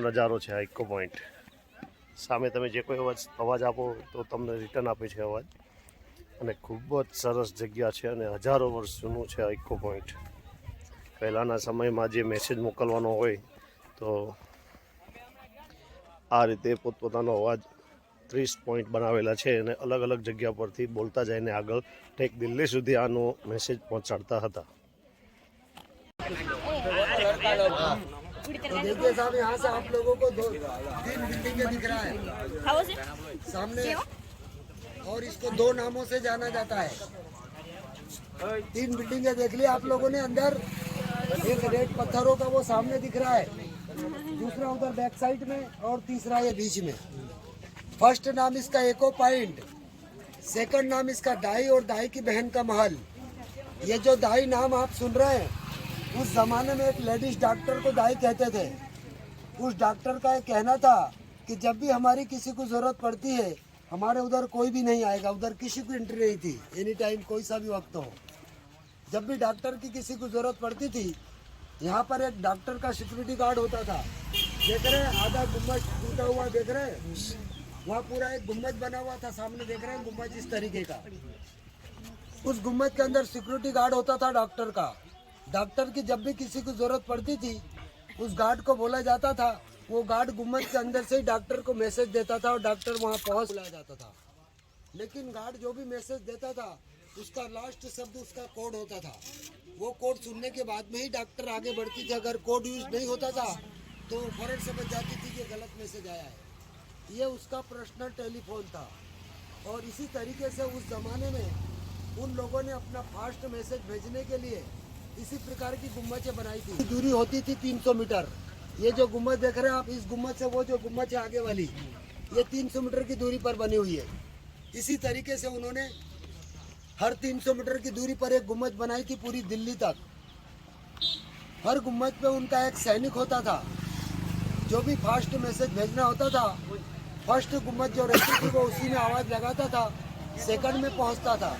નજારો છે આ ઇકો પોઈન્ટ. સામે તમે જે કોઈ અવાજ આપો તો તમને રિટર્ન આપે છે અવાજ, અને ખૂબ જ સરસ જગ્યા છે અને હજારો વર્ષ જૂનું છે આ ઇકો પોઈન્ટ. પહેલાંના સમયમાં જે મેસેજ મોકલવાનો હોય તો આ રીતે પોતપોતાનો અવાજ 30 પોઈન્ટ બનાવેલા છે અને અલગ અલગ જગ્યા પરથી બોલતા જઈને આગળ ઠેક દિલ્હી સુધી આનો મેસેજ પહોંચાડતા હતા. तो देखिए साहब, यहाँ से आप लोगों को 3 बिल्डिंगें दिख रहा है सामने, और इसको 2 नामों से जाना जाता है. 3 बिल्डिंगें देख ली आप लोगों ने. अंदर एक रेड पत्थरों का वो सामने दिख रहा है, दूसरा उधर बैक साइड में, और तीसरा ये बीच में. फर्स्ट नाम इसका एको पॉइंट, सेकंड नाम इसका दाई और दाई की बहन का महल. ये जो दाई नाम आप सुन रहे हैं, उस जमाने में एक लेडीज डॉक्टर को दाई कहते थे. उस डॉक्टर का एक कहना था कि जब भी हमारी किसी को जरूरत पड़ती है, हमारे उधर कोई भी नहीं आएगा. उधर किसी को एंट्री नहीं थी, एनी टाइम कोई सा भी वक्त हो. जब भी डॉक्टर की किसी को जरूरत पड़ती थी, यहाँ पर एक डॉक्टर का सिक्योरिटी गार्ड होता था. देख रहे हैं आधा गुम्बद टूटा हुआ, देख रहे हैं वहाँ पूरा एक गुम्बद बना हुआ था, सामने देख रहे हैं गुम्बद इस तरीके का. उस गुम्बद के अंदर सिक्योरिटी गार्ड होता था डॉक्टर का. डॉक्टर की जब भी किसी को जरूरत पड़ती थी, उस गार्ड को बोला जाता था. वो गार्ड गुम्बद के अंदर से ही डॉक्टर को मैसेज देता था और डॉक्टर वहाँ पहुँच लाया जाता था. लेकिन गार्ड जो भी मैसेज देता था, उसका लास्ट शब्द उसका कोड होता था. वो कोड सुनने के बाद में ही डॉक्टर आगे बढ़ती थी. अगर कोड यूज नहीं होता था तो फौरन समझ जाती थी कि गलत मैसेज आया है. ये उसका पर्सनल टेलीफोन था. और इसी तरीके से उस ज़माने में उन लोगों ने अपना फास्ट मैसेज भेजने के लिए इसी प्रकार की गुम्बदें बनाई थी. दूरी होती थी 300 मीटर. ये जो गुम्बद देख रहे हैं आप, इस गुम्बद से वो जो गुम्बद है आगे वाली, ये 300 मीटर की दूरी पर बनी हुई है. इसी तरीके से उन्होंने हर 300 मीटर की दूरी पर एक गुम्बद बनाई थी पूरी दिल्ली तक. हर गुम्बद पे उनका एक सैनिक होता था. जो भी फास्ट मैसेज भेजना होता था, फर्स्ट गुम्बद जो रहती थी वो उसी में आवाज़ लगाता था, सेकंड में पहुंचता था.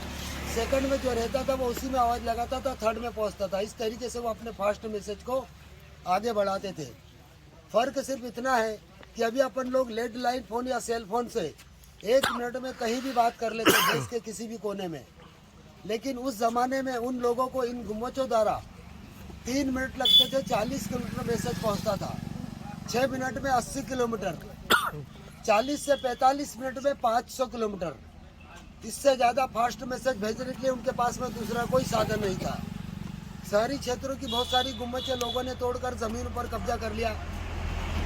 सेकंड में जो रहता था वो उसी में आवाज़ लगाता था, थर्ड में पहुंचता था. इस तरीके से वो अपने फास्ट मैसेज को आगे बढ़ाते थे. फ़र्क सिर्फ इतना है कि अभी अपन लोग लैंडलाइन फ़ोन या सेल फोन से 1 मिनट में कहीं भी बात कर लेते हैं देश के किसी भी कोने में. लेकिन उस ज़माने में उन लोगों को इन गुम्बदों द्वारा 3 मिनट लगते थे, 40 किलोमीटर मैसेज पहुँचता था. 6 मिनट में 80 किलोमीटर, 40 से 45 मिनट में 500 किलोमीटर. इससे ज़्यादा फास्ट मैसेज भेजने के लिए उनके पास में दूसरा कोई साधन नहीं था. शहरी क्षेत्रों की बहुत सारी गुम्बदें लोगों ने तोड़कर ज़मीन पर कब्जा कर लिया.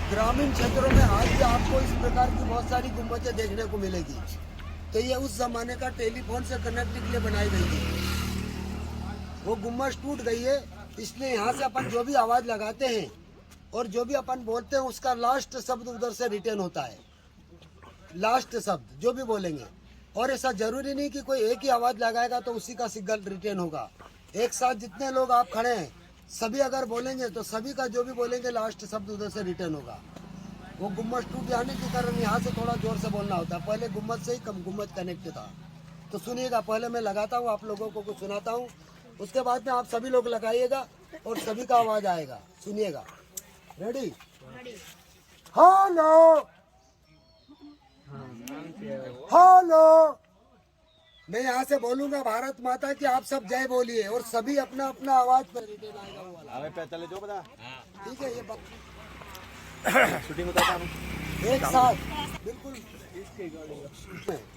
ग्रामीण क्षेत्रों में आज भी आपको इस प्रकार की बहुत सारी गुम्बदें देखने को मिलेगी. तो ये उस ज़माने का टेलीफोन से कनेक्ट के लिए बनाई गई थी. वो गुम्बद टूट गई है, इसलिए यहाँ से अपन जो भी आवाज़ लगाते हैं और जो भी अपन बोलते हैं, उसका लास्ट शब्द उधर से रिटर्न होता है. लास्ट शब्द जो भी बोलेंगे, और ऐसा जरूरी नहीं कि कोई एक ही आवाज़ लगाएगा तो उसी का सिग्नल रिटर्न होगा. एक साथ जितने लोग आप खड़े हैं, सभी अगर बोलेंगे तो सभी का जो भी बोलेंगे लास्ट शब्द उधर से रिटर्न होगा. वो गुम्बद टूट जाने के कारण यहाँ से थोड़ा जोर से बोलना होता है. पहले गुम्बद से ही कम गुम्बद कनेक्ट था. तो सुनिएगा, पहले मैं लगाता हूँ, आप लोगों को कुछ सुनाता हूँ, उसके बाद में आप सभी लोग लगाइएगा और सभी का आवाज़ आएगा. सुनिएगा. रेडी? Hello hello. मैं यहाँ से बोलूंगा भारत माता की, आप सब जय बोलिए और सभी अपना अपना आवाज पर रिटर्न आएगा. ठीक है, ये शूटिंग एक साथ बिल्कुल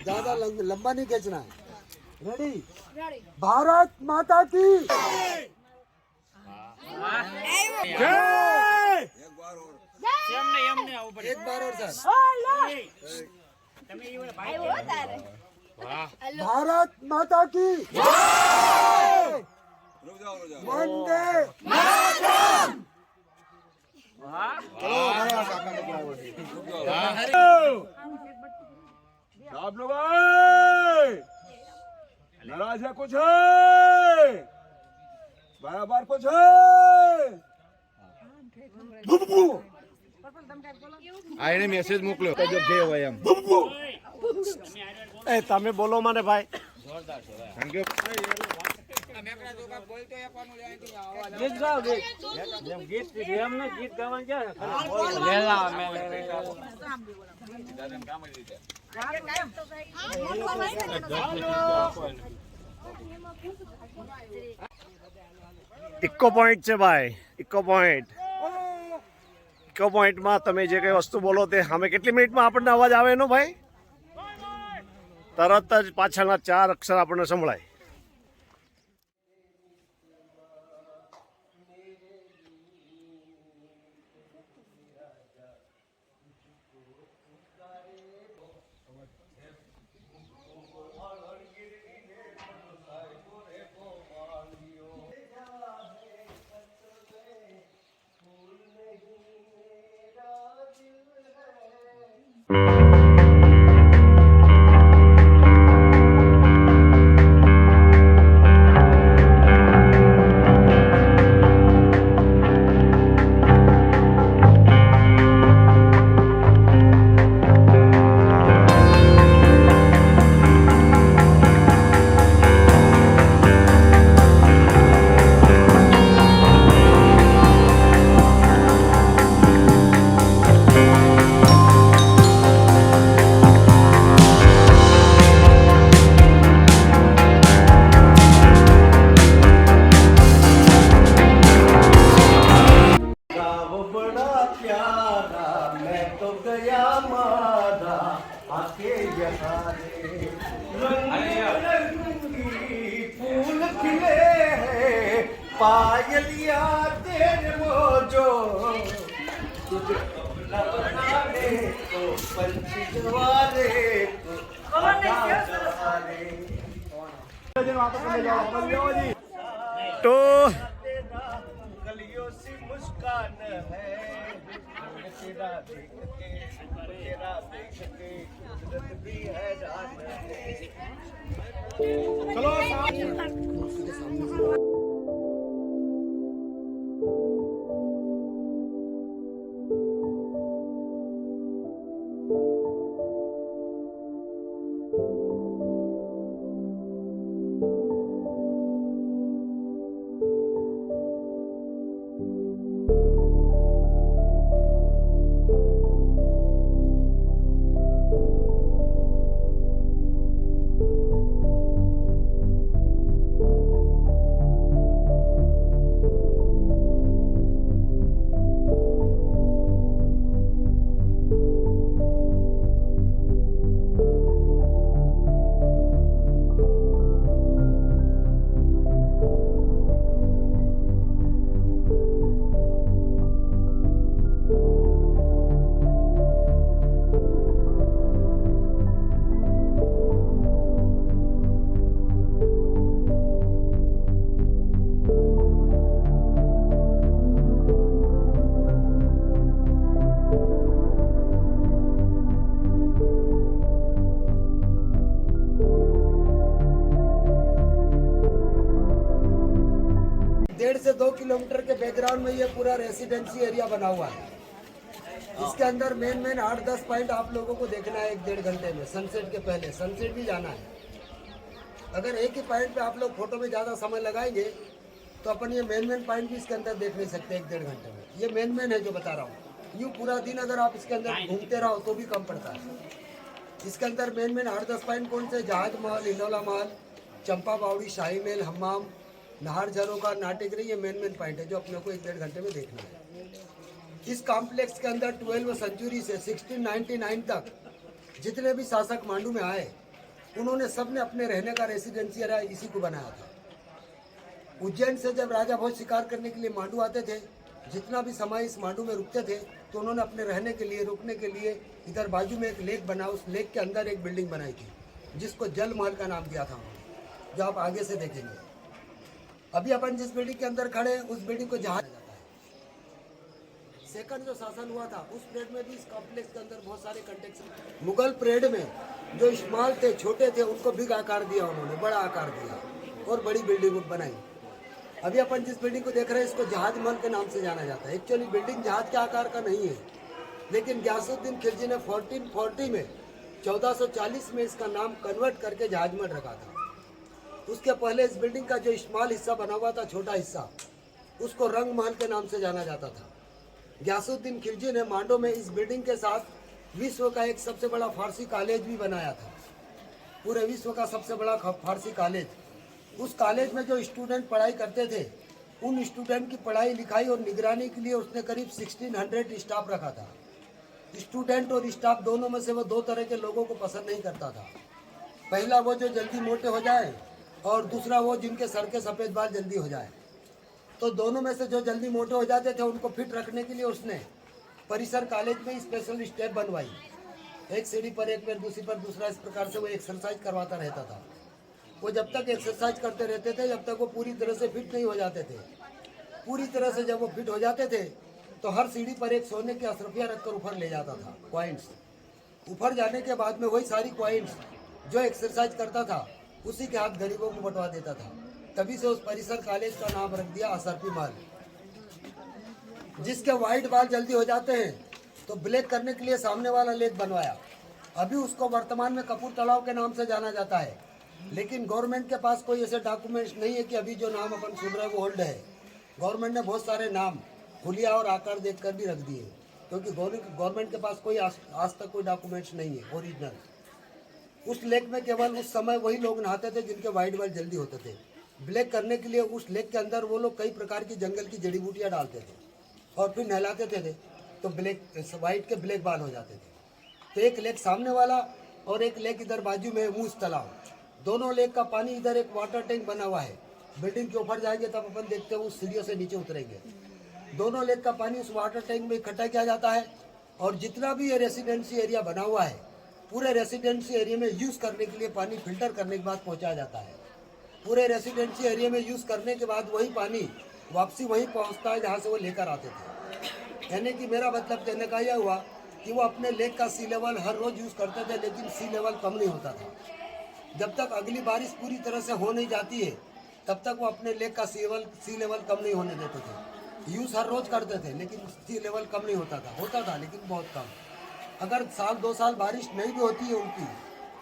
ज्यादा लंबा नहीं खींचना है. रेडी? भारत माता की एक बार और सर. भारत माता की वंदे मातरम. आप लोग नाराज है, कुछ है बराबर, कुछ है. आने मैसेज मोकलो जो जे હોય એમ. એ તમે બોલો મને ભાઈ. Thank you. ગીત ગાઓ ગીત ગીત એમ ને ગીત ગાવાનું ક્યાં ઇકો પોઈન્ટ છે ભાઈ, ઇકો પોઈન્ટ. ઇકો પોઈન્ટમાં તમે જે કઈ વસ્તુ બોલો તે સામે કેટલી મિનિટમાં આપણને અવાજ આવે એનો ભાઈ? તરત જ પાછળના 4 અક્ષર આપણને સંભળાય. पायलिया तेरे मोजो तुझे अपना बनाने को पंछी जवारे तो गलियों से मुस्कान है तेरा देख के कुदरत भी है चलो से 2 किलोमीटर के बैकग्राउंड में ये पूरा रेसिडेंसी एरिया बना हुआ है। इसके अंदर मेन 8-10 पॉइंट आप लोगों को देखना है 1-1.5 घंटे में, सनसेट के पहले। सनसेट भी जाना है। अगर एक ही पॉइंट पे आप लोग फोटो में ज़्यादा समय लगाएंगे तो अपन ये मेन पॉइंट भी इसके अंदर देख नहीं सकते 1-1.5 घंटे में। ये मेन है जो बता रहा हूँ। यूँ पूरा दिन अगर आप इसके अंदर घूमते रहो तो भी कम पड़ता है। इसके अंदर मेन 8-10 पॉइंट कौन से? जहाज महल, इंडोला महल, चंपा बावड़ी, शाही महल, हम्माम, नाहर झरोखा, नाटेगरी, ये मेन पॉइंट है जो अपने को 1-1.5 घंटे में देखना है। इस कॉम्प्लेक्स के अंदर 12वीं सेंचुरी से 1699 तक जितने भी शासक मांडू में आए उन्होंने सबने अपने रहने का रेसिडेंसी एरिया इसी को बनाया था। उज्जैन से जब राजा भोज शिकार करने के लिए मांडू आते थे, जितना भी समय इस मांडू में रुकते थे तो उन्होंने अपने रहने के लिए, रुकने के लिए इधर बाजू में एक लेक बना, उस लेक के अंदर एक बिल्डिंग बनाई थी जिसको जल महल का नाम दिया था उन्होंने, जो आप आगे से देखेंगे। अभी अपन जिस बिल्डिंग के अंदर खड़े हैं उस बिल्डिंग को जहाज जाता है। सेकंड जो शासन हुआ था उस पीरियड में भी इस कॉम्प्लेक्स के अंदर बहुत सारे कंटेक्स। मुगल पीरियड में जो इस्माल थे, छोटे थे, उनको बिग आकार दिया उन्होंने, बड़ा आकार दिया और बड़ी बिल्डिंग बनाई। अभी अपन जिस बिल्डिंग को देख रहे हैं इसको जहाज महल के नाम से जाना जाता है। एक्चुअली बिल्डिंग जहाज के आकार का नहीं है, लेकिन गयासुद्दीन खिलजी ने 1440 में 1440 में इसका नाम कन्वर्ट करके जहाज महल रखा था। उसके पहले इस बिल्डिंग का जो स्मॉल हिस्सा बना हुआ था, छोटा हिस्सा, उसको रंग महल के नाम से जाना जाता था। गयासुद्दीन खिलजी ने मांडो में इस बिल्डिंग के साथ विश्व का एक सबसे बड़ा फारसी कॉलेज भी बनाया था, पूरे विश्व का सबसे बड़ा फारसी कॉलेज। उस कॉलेज में जो स्टूडेंट पढ़ाई करते थे, उन स्टूडेंट की पढ़ाई लिखाई और निगरानी के लिए उसने करीब 1600 स्टाफ रखा था। स्टूडेंट और स्टाफ दोनों में से वो दो तरह के लोगों को पसंद नहीं करता था। पहला वो जो जल्दी मोटे हो जाए, और दूसरा वो जिनके सर के सफ़ेद बाल जल्दी हो जाए। तो दोनों में से जो जल्दी मोटे हो जाते थे, उनको फिट रखने के लिए उसने परिसर कॉलेज में स्पेशल स्टेप बनवाई। एक सीढ़ी पर एक पैर, दूसरी पर दूसरा, इस प्रकार से वो एक्सरसाइज करवाता रहता था। वो जब तक एक्सरसाइज करते रहते थे, जब तक वो पूरी तरह से फिट नहीं हो जाते थे। पूरी तरह से जब वो फिट हो जाते थे, तो हर सीढ़ी पर एक सोने के अशरफिया रखकर ऊपर ले जाता था, कॉइन्स। ऊपर जाने के बाद में वही सारी कॉइन्स जो एक्सरसाइज करता था, उसी के हाथ गरीबों को बंटवा देता था। तभी से उस परिसर कॉलेज का नाम रख दिया अशरफी महल। जिसके वाइट बाल जल्दी हो जाते हैं, तो ब्लैक करने के लिए सामने वाला लेक बनवाया। अभी उसको वर्तमान में कपूर तालाब के नाम से जाना जाता है। लेकिन गवर्नमेंट के पास कोई ऐसे डॉक्यूमेंट्स नहीं है कि अभी जो नाम अपन सुन रहे हैं वो ओल्ड है। गवर्नमेंट ने बहुत सारे नाम हुलिया और आकार देखकर भी रख दिए, क्योंकि गवर्नमेंट के पास कोई आज तक कोई डॉक्यूमेंट्स नहीं है ओरिजिनल। उस लेक में केवल उस समय वही लोग नहाते थे जिनके वाइट बाल जल्दी होते थे। ब्लैक करने के लिए उस लेक के अंदर वो लोग कई प्रकार की जंगल की जड़ी बूटियाँ डालते थे और फिर नहलाते थे, तो ब्लैक वाइट के ब्लैक बाल हो जाते थे। तो एक लेक सामने वाला और एक लेक इधर बाजू में मूस तालाब, दोनों लेक का पानी, इधर एक वाटर टैंक बना हुआ है। बिल्डिंग के ऊपर जाएंगे तब अपन देखते हैं उस सीढ़ियों से नीचे उतरेंगे। दोनों लेक का पानी उस वाटर टैंक में इकट्ठा किया जाता है, और जितना भी ये रेसिडेंसी एरिया बना हुआ है, पूरे रेसिडेंसी एरिया में यूज़ करने के लिए पानी फिल्टर करने के बाद पहुँचाया जाता है। पूरे रेसिडेंसी एरिया में यूज़ करने के बाद वही पानी वापसी वहीं पहुँचता है जहाँ से वो लेकर आते थे। यानी कि मेरा मतलब कहने का यह हुआ कि वो अपने लेक का सी लेवल हर रोज़ यूज़ करते थे, लेकिन सी लेवल कम नहीं होता था। जब तक अगली बारिश पूरी तरह से हो नहीं जाती है, तब तक वो अपने लेक का सी लेवल कम नहीं होने देते थे। यूज़ हर रोज़ करते थे, लेकिन सी लेवल कम नहीं होता था लेकिन बहुत कम। अगर साल 2 साल बारिश नहीं भी होती है उनकी,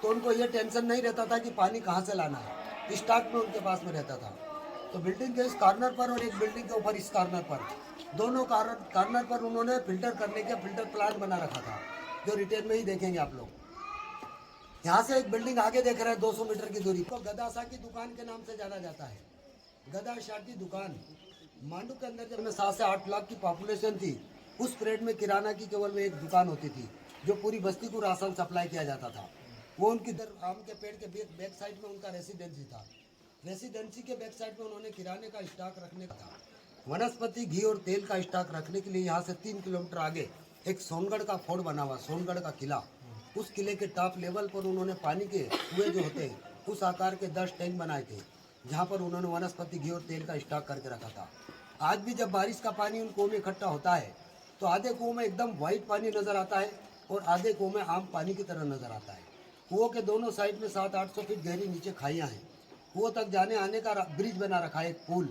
तो उनको ये टेंशन नहीं रहता था कि पानी कहाँ से लाना है, स्टॉक में उनके पास में रहता था। तो बिल्डिंग के इस कॉर्नर पर और एक बिल्डिंग के ऊपर इस कॉर्नर पर, दोनों कॉर्नर पर उन्होंने फिल्टर करने के फिल्टर प्लांट बना रखा था, जो रिटेल में ही देखेंगे आप लोग। यहाँ से एक बिल्डिंग आगे देख रहे हैं 200 मीटर की दूरी को, गदा शाह की दुकान के नाम से जाना जाता है। गदा शाह की दुकान मांडू के अंदर जब 7 से 8 लाख की पॉपुलेशन थी, उस पीरियड में किराना की केवल एक दुकान होती थी, जो पूरी बस्ती को राशन सप्लाई किया जाता था। वो उनकी आम के पेड़ के बैक साइड में उनका रेसिडेंसी था। रेसिडेंसी के बैक साइड में उन्होंने किराने का स्टॉक रखने का था। वनस्पति, घी और तेल का स्टॉक रखने के लिए यहाँ से 3 किलोमीटर आगे एक सोनगढ़ का फोर्ट बना हुआ, सोनगढ़ का किला। उस किले के टॉप लेवल पर उन्होंने पानी के कुएं जो होते हैं, उस आकार के 10 टैंक बनाए थे, जहाँ पर उन्होंने वनस्पति, घी और तेल का स्टॉक करके रखा था। आज भी जब बारिश का पानी उन कुओं में इकट्ठा होता है, तो आधे कुओं में एकदम वाइट पानी नज़र आता है और आधे कुओं में आम पानी की तरह नज़र आता है। कुओं के दोनों साइड में 700-800 फीट गहरी नीचे खाइयाँ हैं। कुओं तक जाने आने का ब्रिज बना रखा है, एक पुल,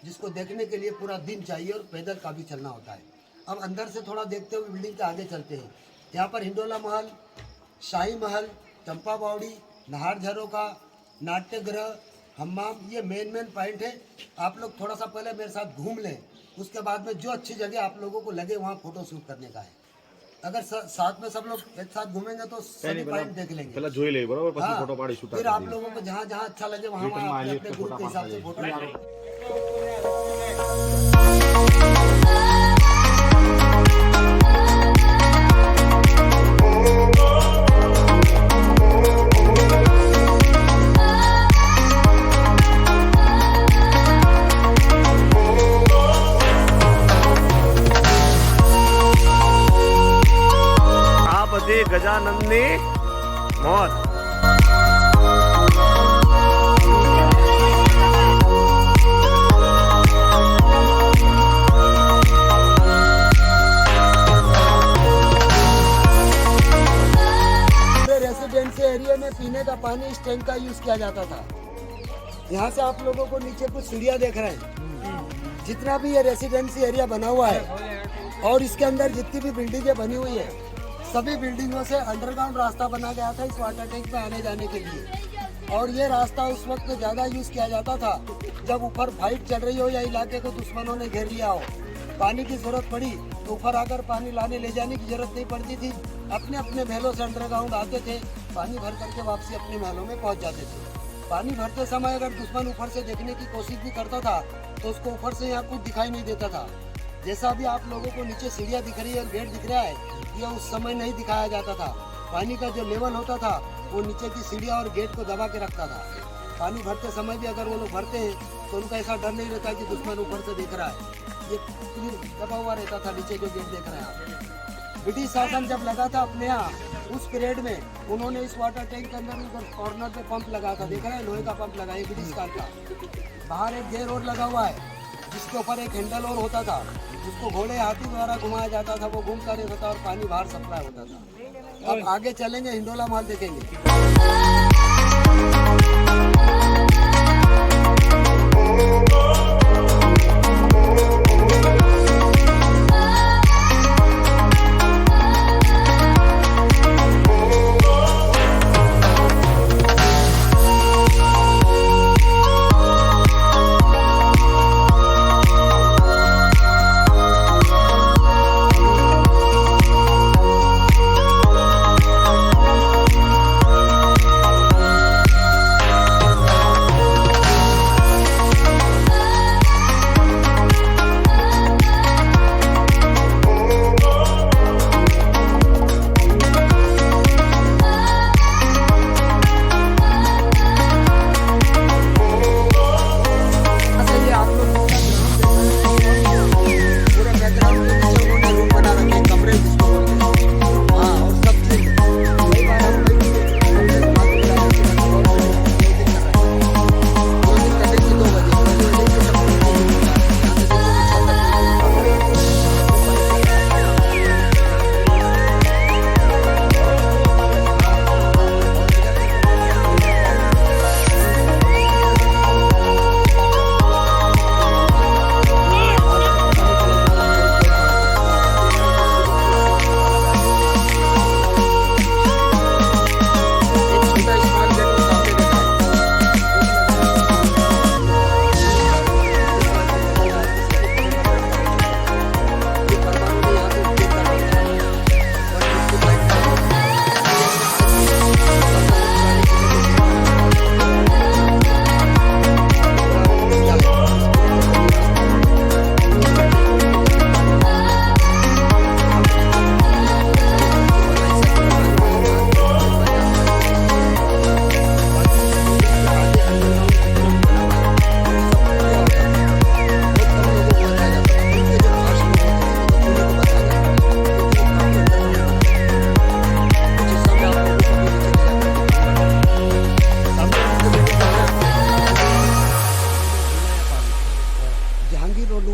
जिसको देखने के लिए पूरा दिन चाहिए और पैदल का भी चलना होता है। अब अंदर से थोड़ा देखते हुए बिल्डिंग के आगे चलते हैं। यहाँ पर हिंडोला महल, शाही महल, चंपा बावड़ी, नहार झरोखा, नाट्यगृह, हम्माम, ये मेन पॉइंट है। आप लोग थोड़ा सा पहले मेरे साथ घूम लें, उसके बाद में जो अच्छी जगह आप लोगों को लगे वहाँ फोटो शूट करने का है। अगर साथ में सब लोग एक साथ घूमेंगे तो सभी पॉइंट देख लेंगे। हाँ, फिर आप लोगों को जहाँ जहाँ अच्छा लगे वहाँ अपने ग्रुप के हिसाब से फोटो लेंगे। गजानंदनी मौत। रेसिडेंसी एरिया में पीने का पानी इस टैंक का यूज किया जाता था। यहाँ से आप लोगों को नीचे कुछ सीढ़ियाँ देख रहे हैं। जितना भी ये रेसिडेंसी एरिया बना हुआ है और इसके अंदर जितनी भी बिल्डिंगें बनी हुई है, सभी बिल्डिंगों से अंडरग्राउंड रास्ता बना गया था इस वाटर टैंक में आने जाने के लिए। और ये रास्ता उस वक्त ज्यादा यूज किया जाता था जब ऊपर फाइट चल रही हो या इलाके को दुश्मनों ने घेर लिया हो, पानी की जरूरत पड़ी तो ऊपर आकर पानी लाने ले जाने की जरूरत नहीं पड़ती थी। अपने अपने महलों से अंडरग्राउंड आते थे, पानी भर करके वापसी अपने महलों में पहुंच जाते थे। पानी भरते समय अगर दुश्मन ऊपर से देखने की कोशिश भी करता था तो उसको ऊपर से यहाँ कुछ दिखाई नहीं देता था। जैसा अभी आप लोगों को नीचे सीढ़ियाँ दिख रही है और गेट दिख रहा है, यह उस समय नहीं दिखाया जाता था। पानी का जो लेवल होता था वो नीचे की सीढ़ियाँ और गेट को दबा के रखता था। पानी भरते समय भी अगर वो लोग भरते हैं तो उनका ऐसा डर नहीं रहता कि दुश्मन ऊपर से देख रहा है, ये दबा हुआ रहता था नीचे जो गेट देख रहे हैं आप। ब्रिटिश शासन जब लगा था अपने यहाँ उस पीरियड में, उन्होंने इस वाटर टैंक के अंदर उधर कॉर्नर पे पंप लगा था, देख रहे हैं लोहे का पंप लगा है ब्रिटिश काल का। बाहर एक गेयर और लगा हुआ है जिसके ऊपर एक हैंडल और होता था, जिसको घोड़े हाथी द्वारा घुमाया जाता था, वो घूमता रहता था और पानी बाहर सप्लाई होता था। अब आगे चलेंगे, हिंडोला माल देखेंगे।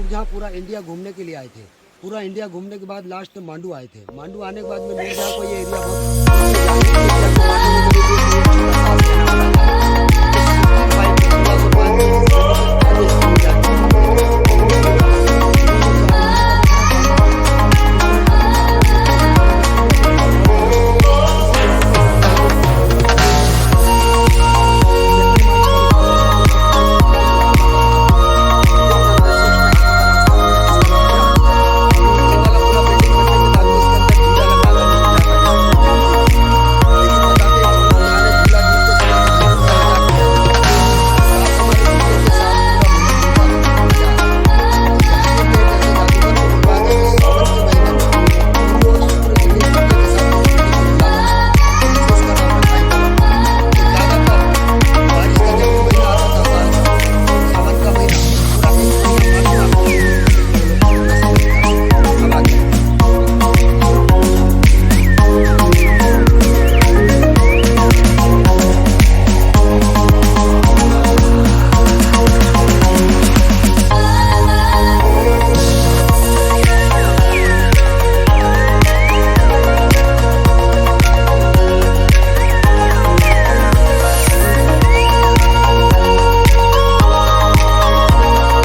जहाँ पूरा इंडिया घूमने के लिए आए थे। पूरा इंडिया घूमने के बाद लास्ट मांडू आए थे। मांडू आने के बाद में नूरजहाँ को ये एरिया बहुत